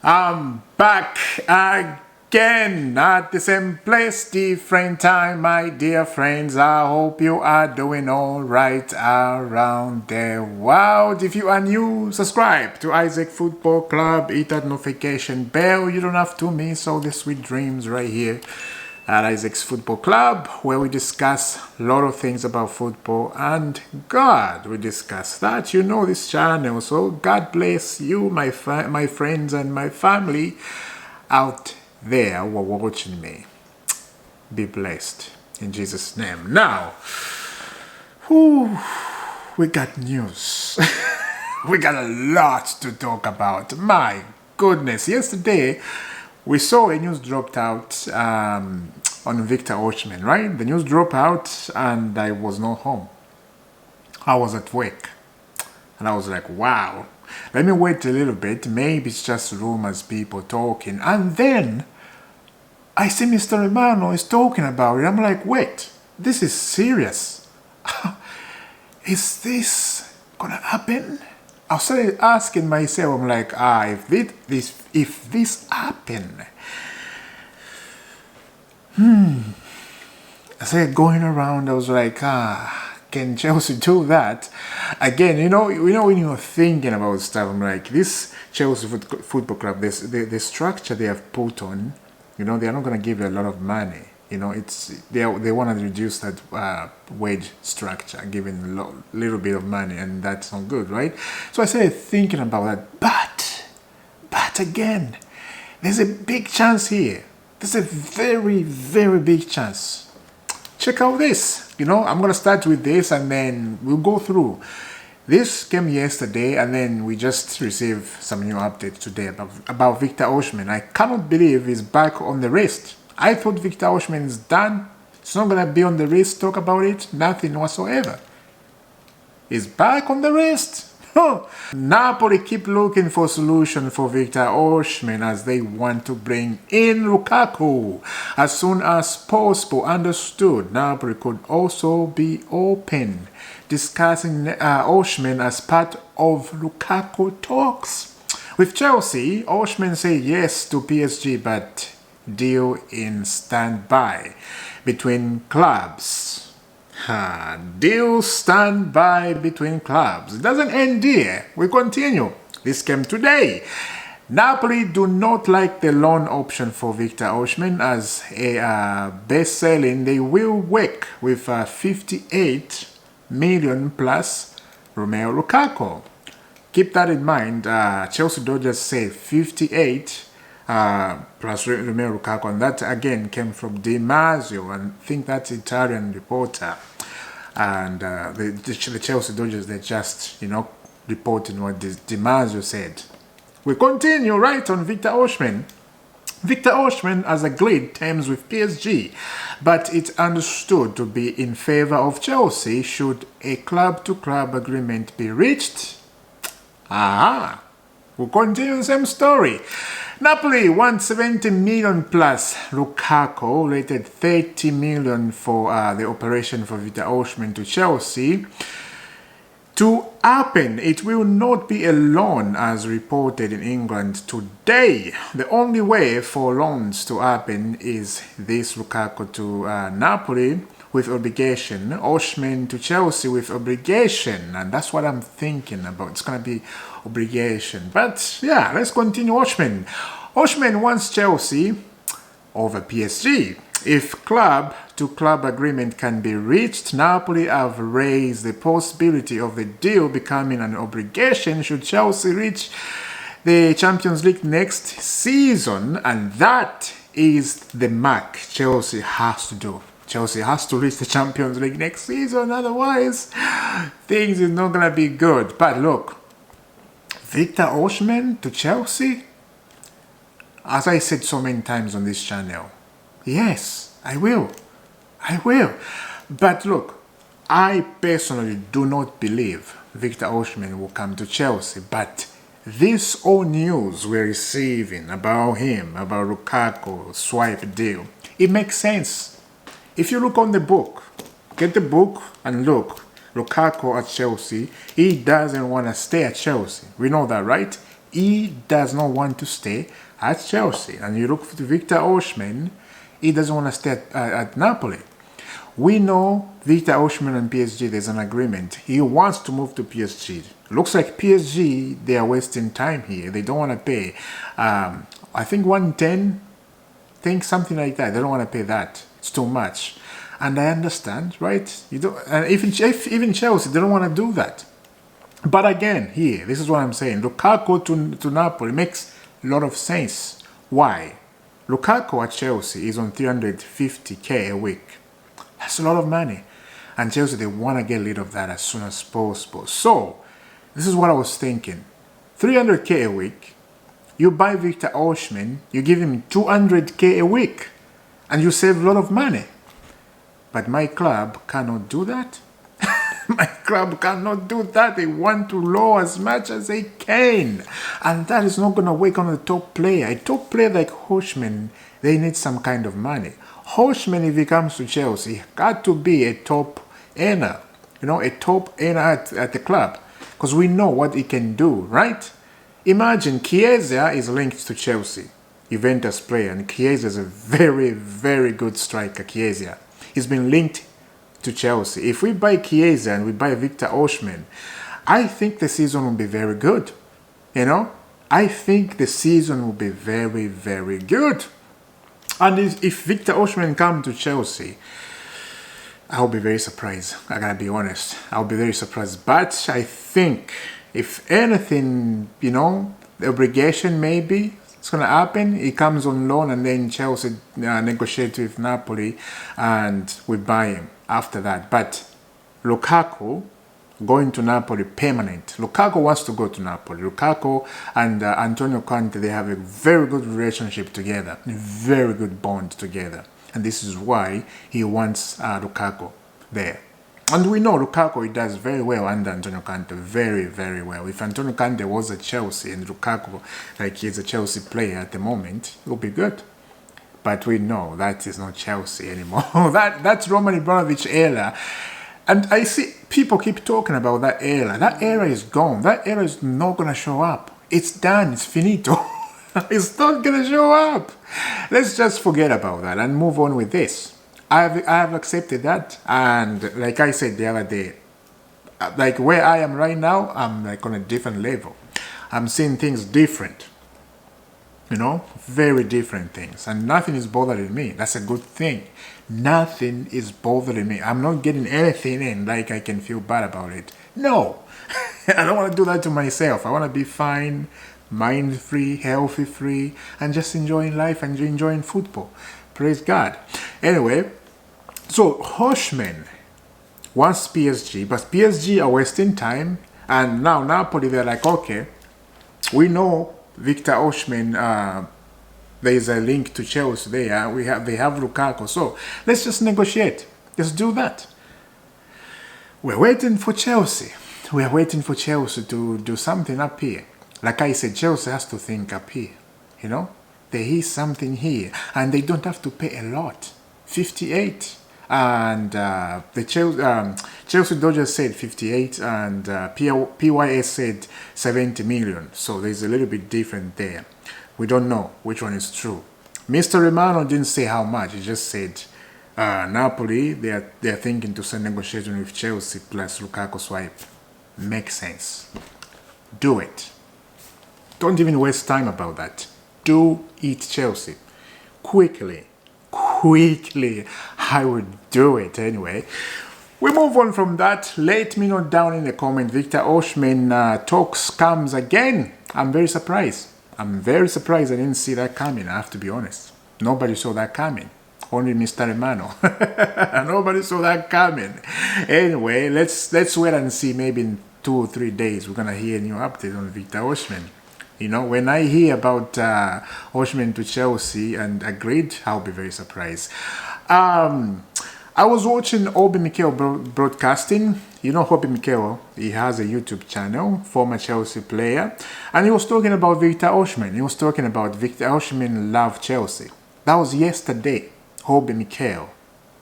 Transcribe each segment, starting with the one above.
I'm back again at the same place, different time, my dear friends. I hope you are doing all right around the world. If you are new, subscribe to Isaac Football Club, hit that notification bell. You don't have to miss all the sweet dreams right here at Isaac's Football Club, where we discuss a lot of things about football and God. We discuss that. You know this channel, so God bless you, my friends and my family out there who are watching me. Be blessed in Jesus' name. Now, we got news. We got a lot to talk about. My goodness, yesterday we saw a news dropped out on Victor Osimhen, right? The news dropped out and I was not home. I was at work. And I was like, wow, let me wait a little bit. Maybe it's just rumors, people talking. And then I see Mr. Romano is talking about it. I'm like, wait, this is serious. Is this gonna happen? I started asking myself, I'm like, if this happen, I started going around, I was like, can Chelsea do that? Again, you know when you're thinking about stuff, I'm like, this Chelsea Football Club, the structure they have put on, they're not going to give you a lot of money. They want to reduce that wage structure, giving a little bit of money, and that's not good, right? So I started thinking about that. But again, there's a big chance here. There's a very, very big chance. Check out this. I'm going to start with this, and then we'll go through. This came yesterday, and then we just received some new updates today about Victor Osimhen. I cannot believe he's back on the list. I thought Victor Osimhen is done. It's not going to be on the list, talk about it, nothing whatsoever. He's back on the list. Napoli keep looking for solution for Victor Osimhen as they want to bring in Lukaku as soon as possible. Understood. Napoli could also be open discussing Osimhen as part of Lukaku talks. With Chelsea, Osimhen said yes to PSG, but deal in standby between clubs. Deal standby between clubs. It doesn't end here. We continue. This came today. Napoli do not like the loan option for Victor Osimhen as a best selling. They will work with 58 million plus Romeo Lukaku. Keep that in mind. Chelsea Dodgers say 58 plus Romeo Lukaku, and that again came from Di Marzio, and I think that's Italian reporter. And the Chelsea Dodgers, they just reporting what Di Marzio said. We continue right on Victor Osimhen. Victor Osimhen has agreed terms with PSG, but it's understood to be in favor of Chelsea should a club-to-club agreement be reached. We'll continue the same story. Napoli wants 70 million plus Lukaku, rated 30 million for the operation for Victor Osimhen to Chelsea. To happen, it will not be a loan as reported in England today. The only way for loans to happen is this Lukaku to Napoli with obligation, Osimhen to Chelsea with obligation, and that's what I'm thinking about. It's going to be obligation. But yeah, let's continue. Osimhen wants Chelsea over PSG. If club-to-club agreement can be reached, Napoli have raised the possibility of the deal becoming an obligation should Chelsea reach the Champions League next season, and that is the mark Chelsea has to do. Chelsea has to reach the Champions League next season, otherwise things is not going to be good. But look, Victor Osimhen to Chelsea, as I said so many times on this channel, yes, I will. But look, I personally do not believe Victor Osimhen will come to Chelsea, but this all news we're receiving about him, about Lukaku, swipe deal, it makes sense. If you look on the book, get the book and look, Lukaku at Chelsea, he doesn't want to stay at Chelsea. We know that, right? He does not want to stay at Chelsea. And you look for Victor Osimhen, he doesn't want to stay at Napoli. We know Victor Osimhen and PSG, there's an agreement. He wants to move to PSG. Looks like PSG, they are wasting time here. They don't want to pay, I think 110, think something like that. They don't want to pay that. It's too much. And I understand, right? You don't, and even Chelsea, they don't want to do that. But again, here, this is what I'm saying. Lukaku to Napoli makes a lot of sense. Why? Lukaku at Chelsea is on 350k a week. That's a lot of money. And Chelsea, they want to get rid of that as soon as possible. So, this is what I was thinking. 300k a week. You buy Victor Osimhen, you give him 200k a week. And you save a lot of money. But my club cannot do that. My club cannot do that. They want to lower as much as they can. And that is not going to work on a top player. A top player like Osimhen, they need some kind of money. Osimhen, if he comes to Chelsea, got to be a top earner. You know, a top earner at the club. Because we know what he can do, right? Imagine Chiesa is linked to Chelsea. Juventus player. And Chiesa is a very, very good striker, Chiesa. He's been linked to Chelsea. If we buy Chiesa and we buy Victor Osimhen, I think the season will be very good. You know? I think the season will be very, very good. And if Victor Osimhen comes to Chelsea, I'll be very surprised. I gotta be honest. I'll be very surprised. But I think, if anything, you know, the obligation maybe, it's going to happen. He comes on loan and then Chelsea negotiate with Napoli and we buy him after that. But Lukaku going to Napoli permanent. Lukaku wants to go to Napoli. Lukaku and Antonio Conte, they have a very good relationship together. A very good bond together. And this is why he wants Lukaku there. And we know Lukaku, he does very well under Antonio Conte. Very, very well. If Antonio Conte was at Chelsea and Lukaku, like he's a Chelsea player at the moment, it will be good. But we know that is not Chelsea anymore. That's Roman Abramovich era. And I see people keep talking about that era. That era is gone. That era is not going to show up. It's done. It's finito. It's not going to show up. Let's just forget about that and move on with this. I have accepted that, and like I said the other day, like where I am right now, I'm like on a different level. I'm seeing things different, you know, very different things, and nothing is bothering me. That's a good thing. Nothing is bothering me. I'm not getting anything in like I can feel bad about it. No, I don't want to do that to myself. I want to be fine, mind-free, healthy-free, and just enjoying life and enjoying football. Praise God. Anyway, so Osimhen wants PSG, but PSG are wasting time. And now Napoli, they're like, okay, we know Victor Osimhen, there is a link to Chelsea there. They have Lukaku. So let's just negotiate. Let's do that. We're waiting for Chelsea. We're waiting for Chelsea to do something up here. Like I said, Chelsea has to think up here, you know. There is something here, and they don't have to pay a lot. 58, and the Chelsea Dodgers said 58, and PYS said 70 million. So there's a little bit different there. We don't know which one is true. Mr. Romano didn't say how much. He just said Napoli, they're thinking to send negotiation with Chelsea plus Lukaku swipe. Makes sense. Do it. Don't even waste time about that. Do it, Chelsea. Quickly. I would do it anyway. We move on from that. Let me know down in the comment. Victor Osimhen talks comes again. I'm very surprised. I'm very surprised I didn't see that coming. I have to be honest. Nobody saw that coming. Only Mr. Romano. Nobody saw that coming. Anyway, let's wait and see. Maybe in 2 or 3 days we're gonna hear a new update on Victor Osimhen. You know, when I hear about Osimhen to Chelsea and agreed, I'll be very surprised. I was watching Obi Mikel broadcasting. You know Obi Mikel, he has a YouTube channel, former Chelsea player. And he was talking about Victor Osimhen. He was talking about Victor Osimhen love Chelsea. That was yesterday. Obi Mikel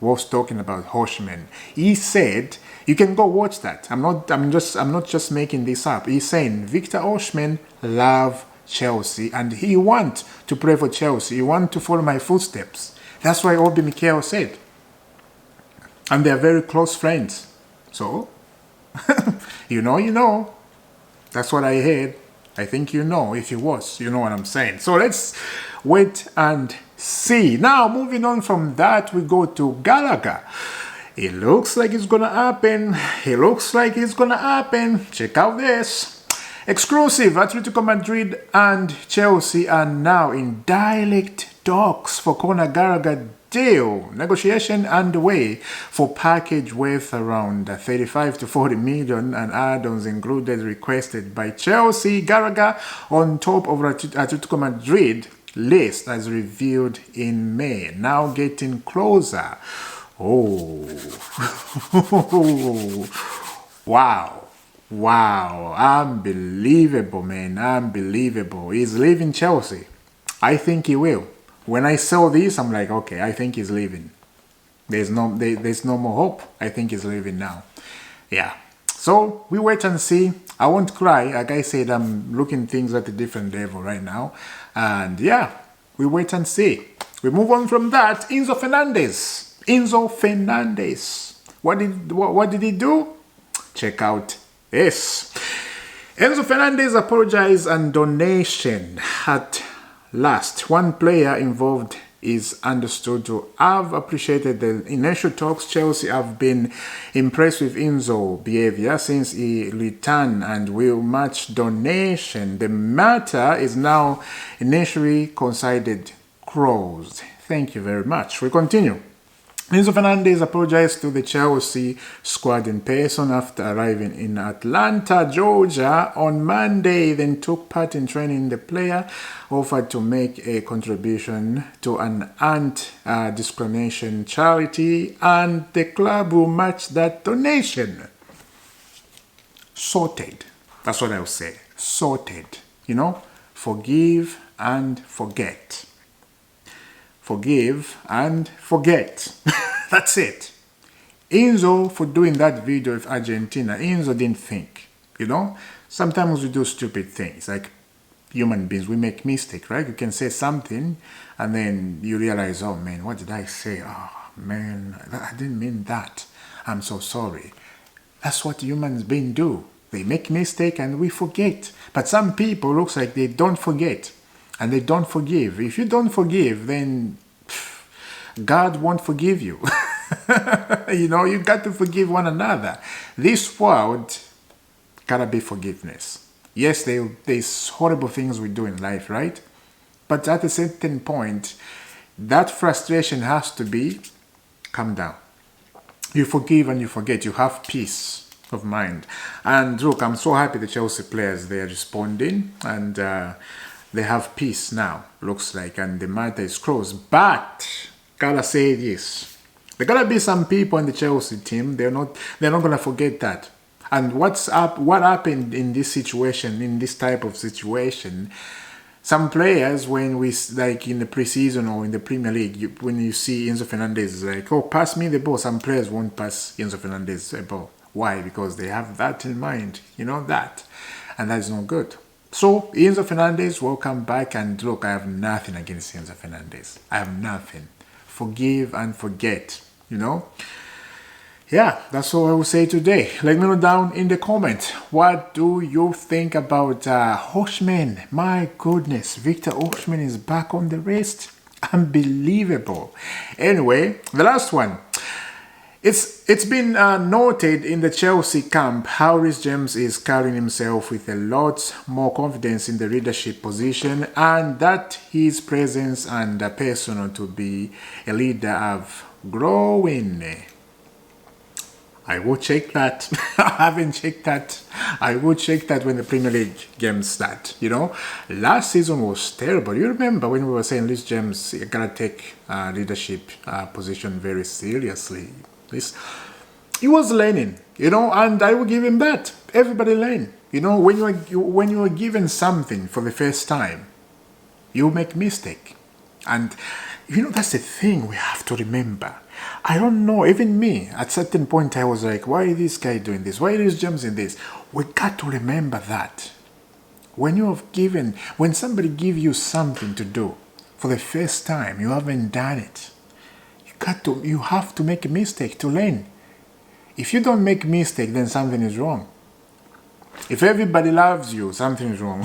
was talking about Osimhen. He said, you can go watch that. I'm not just making this up. He's saying Victor Osimhen love Chelsea and he want to play for Chelsea. He want to follow my footsteps. That's why Obi Mikel said. And they're very close friends. So, you know. That's what I heard. I think you know. If it was, you know what I'm saying. So let's wait and see. Now, moving on from that, we go to Gallagher. It looks like it's gonna happen. It looks like it's gonna happen. Check out this. Exclusive. Atletico Madrid and Chelsea are now in direct talks for Conor Gallagher deal. Negotiation underway for package worth around 35 to 40 million and add-ons included requested by Chelsea. Gallagher on top of Atletico Madrid list as revealed in May. Now getting closer. Oh. Wow. Unbelievable, man. Unbelievable. He's leaving Chelsea. I think he will. When I saw this, I'm like, okay, I think he's leaving. There's no more hope. I think he's leaving now. Yeah. So we wait and see. I won't cry. Like I said, I'm looking things at a different level right now. And yeah, we wait and see. We move on from that. Enzo Fernandez. What did he do? Check out this. Enzo Fernandez apologized and donation at last. One player involved is understood to have appreciated the initial talks. Chelsea have been impressed with Enzo's behavior since he returned and will match donation. The matter is now initially considered closed. Thank you very much. We continue. Enzo Fernandez apologized to the Chelsea squad in person after arriving in Atlanta, Georgia on Monday, then took part in training. The player offered to make a contribution to an anti-discrimination charity and the club will match that donation. Sorted. That's what I'll say. Sorted. You know, forgive and forget. Forgive and forget. That's it. Enzo, for doing that video with Argentina, Enzo didn't think. You know, sometimes we do stupid things. Like human beings, we make mistakes, right? You can say something and then you realize, oh man, what did I say? Oh man, I didn't mean that. I'm so sorry. That's what humans beings do. They make mistake and we forget. But some people looks like they don't forget. And they don't forgive. If you don't forgive, then God won't forgive you. You know, you got to forgive one another. This world gotta be forgiveness. Yes, there's horrible things we do in life, right? But at a certain point, that frustration has to be calm down. You forgive and you forget. You have peace of mind. And look, I'm so happy the Chelsea players, they are responding and they have peace now, looks like, and the matter is closed. But gotta say this: there gotta be some people in the Chelsea team. They're not gonna forget that. And what happened in this situation, in this type of situation? Some players, when we like in the preseason or in the Premier League, when you see Enzo Fernandez, like, oh, pass me the ball. Some players won't pass Enzo Fernandez the ball. Why? Because they have that in mind, you know that, and that is not good. So, Enzo Fernandez, welcome back. And look, I have nothing against Enzo Fernandez. I have nothing. Forgive and forget, you know. Yeah, that's all I will say today. Let me know down in the comments. What do you think about Osimhen? My goodness, Victor Osimhen is back on the list. Unbelievable. Anyway, the last one. It's been noted in the Chelsea camp how Reece James is carrying himself with a lot more confidence in the leadership position and that his presence and persona to be a leader have growing. I will check that. I haven't checked that. I will check that when the Premier League games start. You know, last season was terrible. You remember when we were saying Reece James gotta take leadership position very seriously. He was learning, you know, and I will give him that. Everybody learn. You know, when you are given something for the first time, you make mistake. And You know, that's the thing we have to remember. I don't know, even me, at certain point I was like, why is this guy doing this? Why is James in this? We got to remember that. When somebody give you something to do for the first time, you haven't done it. You have to make a mistake to learn. If you don't make a mistake, then something is wrong. If everybody loves you, something is wrong.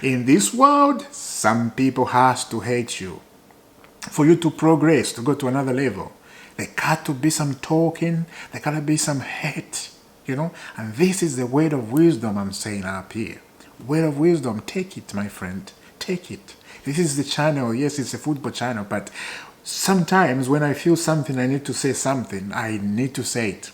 In this world, some people has to hate you. For you to progress, to go to another level, there got to be some talking, there got to be some hate, you know. And this is the word of wisdom I'm saying up here. Word of wisdom, take it, my friend, take it. This is the channel, yes, it's a football channel, but sometimes when I feel something, I need to say something, I need to say it.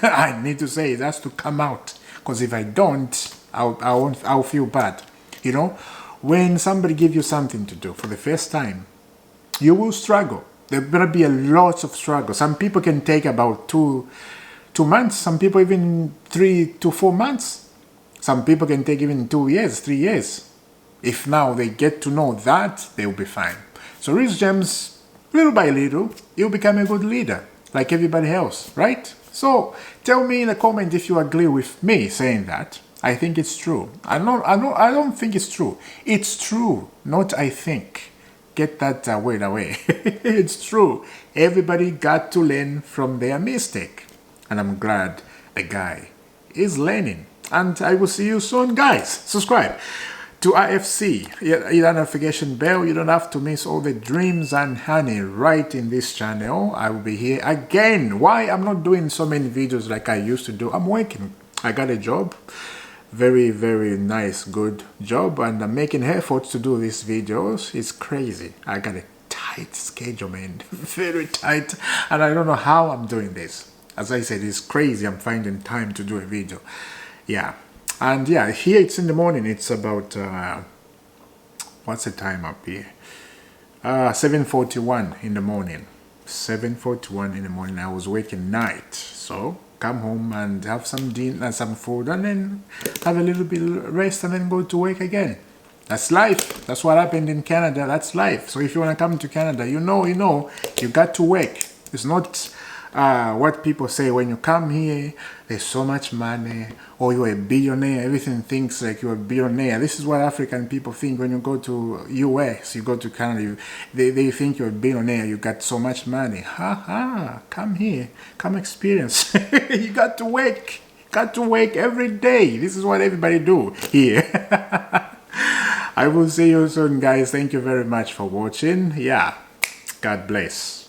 I need to say it, it has to come out. Because if I don't, I'll feel bad. You know, when somebody gives you something to do for the first time, you will struggle. There better be a lot of struggle. Some people can take about two months. Some people even 3 to 4 months. Some people can take even 2 years, 3 years. If now they get to know that, they will be fine. So Reece James, little by little, he'll become a good leader, like everybody else, right? So tell me in the comment if you agree with me saying that. I think it's true. I don't think it's true. It's true, not I think. Get that word away. It's true. Everybody got to learn from their mistake. And I'm glad the guy is learning. And I will see you soon, guys. Subscribe to IFC. Hit that notification bell. You don't have to miss all the dreams and honey right in this channel. I will be here again. Why I'm not doing so many videos like I used to do? I'm working. I got a job. Very, very nice, good job, and I'm making efforts to do these videos. It's crazy. I got a tight schedule, man. Very tight, and I don't know how I'm doing this. As I said, it's crazy. I'm finding time to do a video. Yeah, and yeah, here it's in the morning. It's about what's the time up here? 7:41 in the morning. 7:41 in the morning. I was working night, so come home and have some dinner, some food, and then have a little bit of rest, and then go to work again. That's life. That's what happened in Canada. That's life. So if you want to come to Canada, you got to work. It's not what people say when you come here, there's so much money, or you're a billionaire, everything thinks like you're a billionaire. This is what African people think when you go to US, you go to Canada, they think you're a billionaire, you got so much money. Come here, come experience. You got to work. Got to work every day. This is what everybody do here. I will see you soon, guys. Thank you very much for watching. Yeah, God bless.